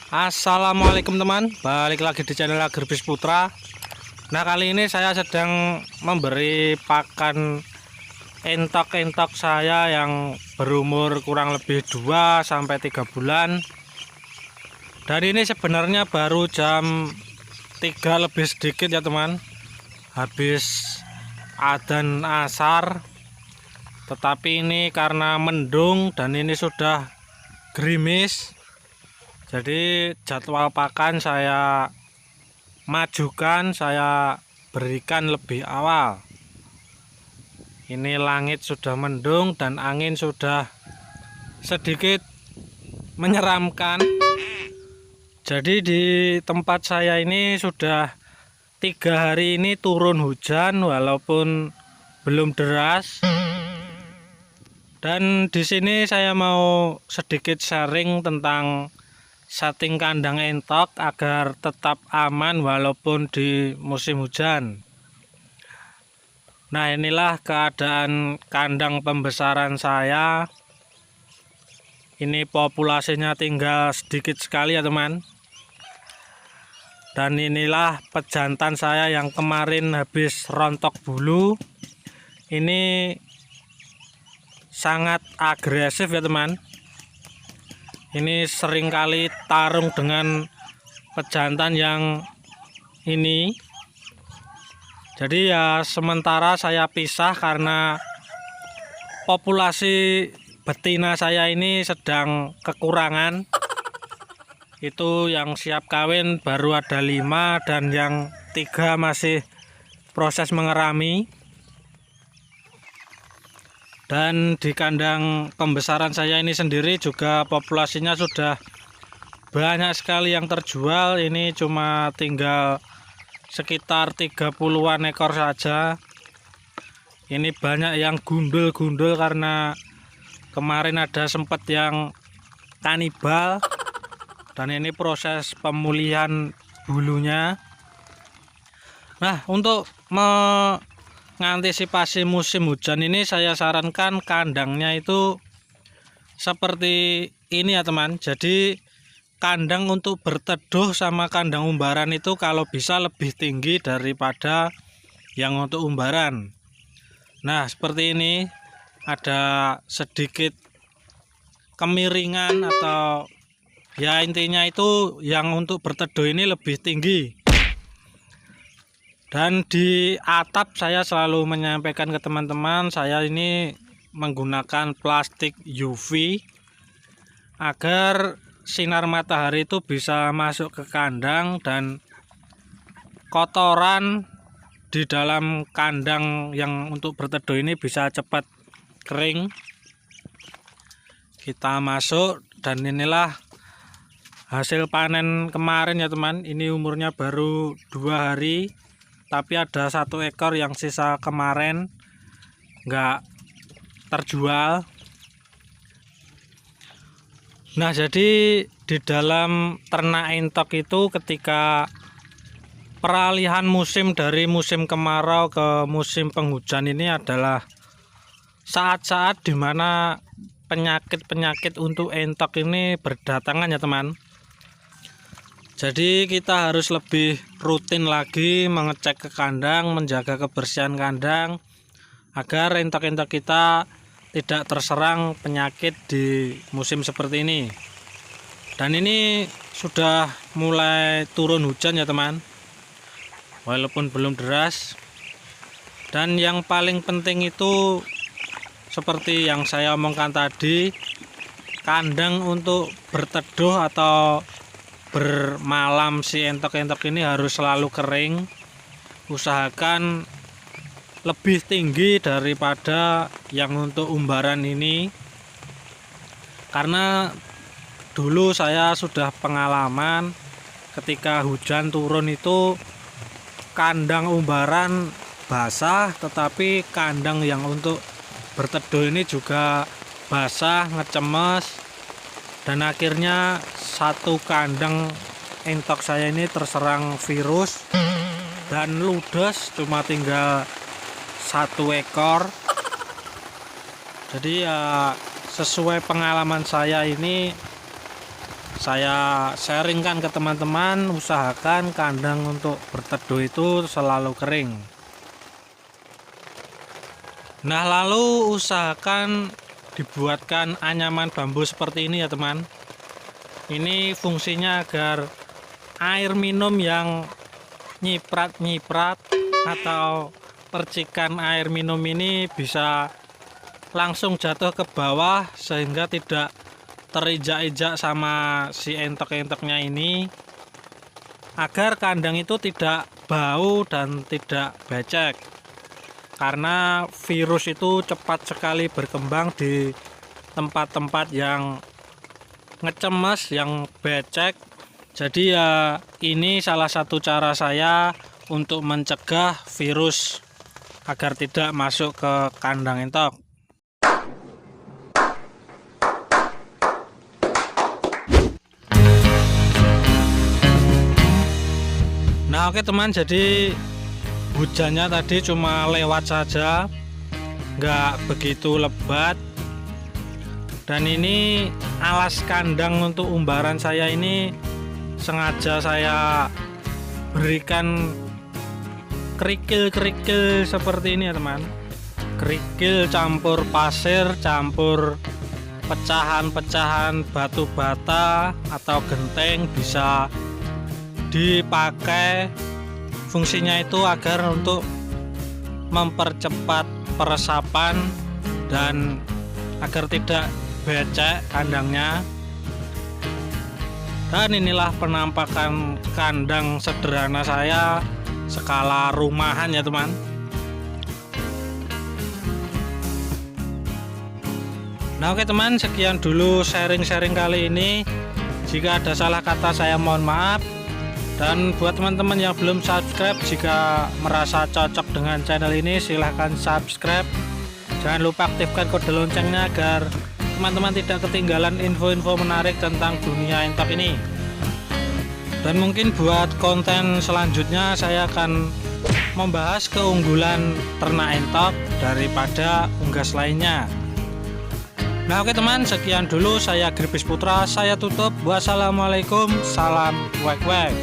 Assalamualaikum teman, balik lagi di channel Agribis Putra. Nah, kali ini saya sedang memberi pakan entok-entok saya yang berumur kurang lebih 2 sampai 3 bulan. Dan ini sebenarnya baru jam 3 lebih sedikit ya teman, habis adzan asar. Tetapi ini karena mendung dan ini sudah gerimis, jadi jadwal pakan saya majukan, saya berikan lebih awal. Ini langit sudah mendung dan angin sudah sedikit menyeramkan. Jadi di tempat saya ini sudah 3 hari ini turun hujan walaupun belum deras. Dan di sini saya mau sedikit sharing tentang setting kandang entok agar tetap aman walaupun di musim hujan. Nah, inilah keadaan kandang pembesaran saya. Ini populasinya tinggal sedikit sekali ya teman. Dan inilah pejantan saya yang kemarin habis rontok bulu. Ini sangat agresif ya teman. Ini seringkali tarung dengan pejantan yang ini. Jadi ya sementara saya pisah karena populasi betina saya ini sedang kekurangan. Itu yang siap kawin baru ada 5 dan yang 3 masih proses mengerami. Dan di kandang pembesaran saya ini sendiri juga populasinya sudah banyak sekali yang terjual. Ini cuma tinggal sekitar 30-an ekor saja. Ini banyak yang gundul-gundul karena kemarin ada sempat yang kanibal. Dan ini proses pemulihan bulunya. Nah, untuk mengantisipasi musim hujan ini saya sarankan kandangnya itu seperti ini ya teman. Jadi kandang untuk berteduh sama kandang umbaran itu kalau bisa lebih tinggi daripada yang untuk umbaran. Nah, seperti ini ada sedikit kemiringan atau ya intinya itu yang untuk berteduh ini lebih tinggi. Dan di atap saya selalu menyampaikan ke teman-teman, saya ini menggunakan plastik UV agar sinar matahari itu bisa masuk ke kandang dan kotoran di dalam kandang yang untuk berteduh ini bisa cepat kering. Kita masuk dan inilah hasil panen kemarin ya teman. Ini umurnya baru 2 hari. Tapi ada 1 ekor yang sisa kemarin nggak terjual. Nah, jadi di dalam ternak entok itu ketika peralihan musim dari musim kemarau ke musim penghujan ini adalah saat-saat dimana penyakit-penyakit untuk entok ini berdatangan ya teman. Jadi kita harus lebih rutin lagi mengecek ke kandang, menjaga kebersihan kandang agar entok-entok kita tidak terserang penyakit di musim seperti ini. Dan ini sudah mulai turun hujan ya teman, walaupun belum deras. Dan yang paling penting itu seperti yang saya omongkan tadi, kandang untuk berteduh atau bermalam si entok-entok ini harus selalu kering. Usahakan lebih tinggi daripada yang untuk umbaran ini, karena dulu saya sudah pengalaman ketika hujan turun itu kandang umbaran basah, tetapi kandang yang untuk berteduh ini juga basah, ngecemes. Dan akhirnya satu kandang entok saya ini terserang virus dan ludes, cuma tinggal 1 ekor. Jadi ya sesuai pengalaman saya ini saya sharingkan ke teman-teman, usahakan kandang untuk berteduh itu selalu kering. Nah, lalu usahakan dibuatkan anyaman bambu seperti ini ya teman. Ini fungsinya agar air minum yang nyiprat-nyiprat atau percikan air minum ini bisa langsung jatuh ke bawah sehingga tidak terinjak-injak sama si entok-entoknya ini, agar kandang itu tidak bau dan tidak becek, karena virus itu cepat sekali berkembang di tempat-tempat yang ngecemes, yang becek. Jadi ya ini salah satu cara saya untuk mencegah virus agar tidak masuk ke kandang entok. Nah oke teman, jadi hujannya tadi cuma lewat saja, nggak begitu lebat. Dan ini alas kandang untuk umbaran saya ini sengaja saya berikan kerikil-kerikil seperti ini ya teman. Kerikil campur pasir, campur pecahan-pecahan batu bata atau genteng, bisa dipakai. Fungsinya itu agar untuk mempercepat peresapan dan agar tidak becek kandangnya. Dan inilah penampakan kandang sederhana saya skala rumahan ya teman. Nah oke teman, sekian dulu sharing-sharing kali ini. Jika ada salah kata saya mohon maaf. Dan buat teman-teman yang belum subscribe, jika merasa cocok dengan channel ini silahkan subscribe. Jangan lupa aktifkan kode loncengnya agar teman-teman tidak ketinggalan info-info menarik tentang dunia entok ini. Dan mungkin buat konten selanjutnya saya akan membahas keunggulan ternak entok daripada unggas lainnya. Nah oke teman, sekian dulu, saya Gripis Putra, saya tutup. Wassalamualaikum, salam wek-wek.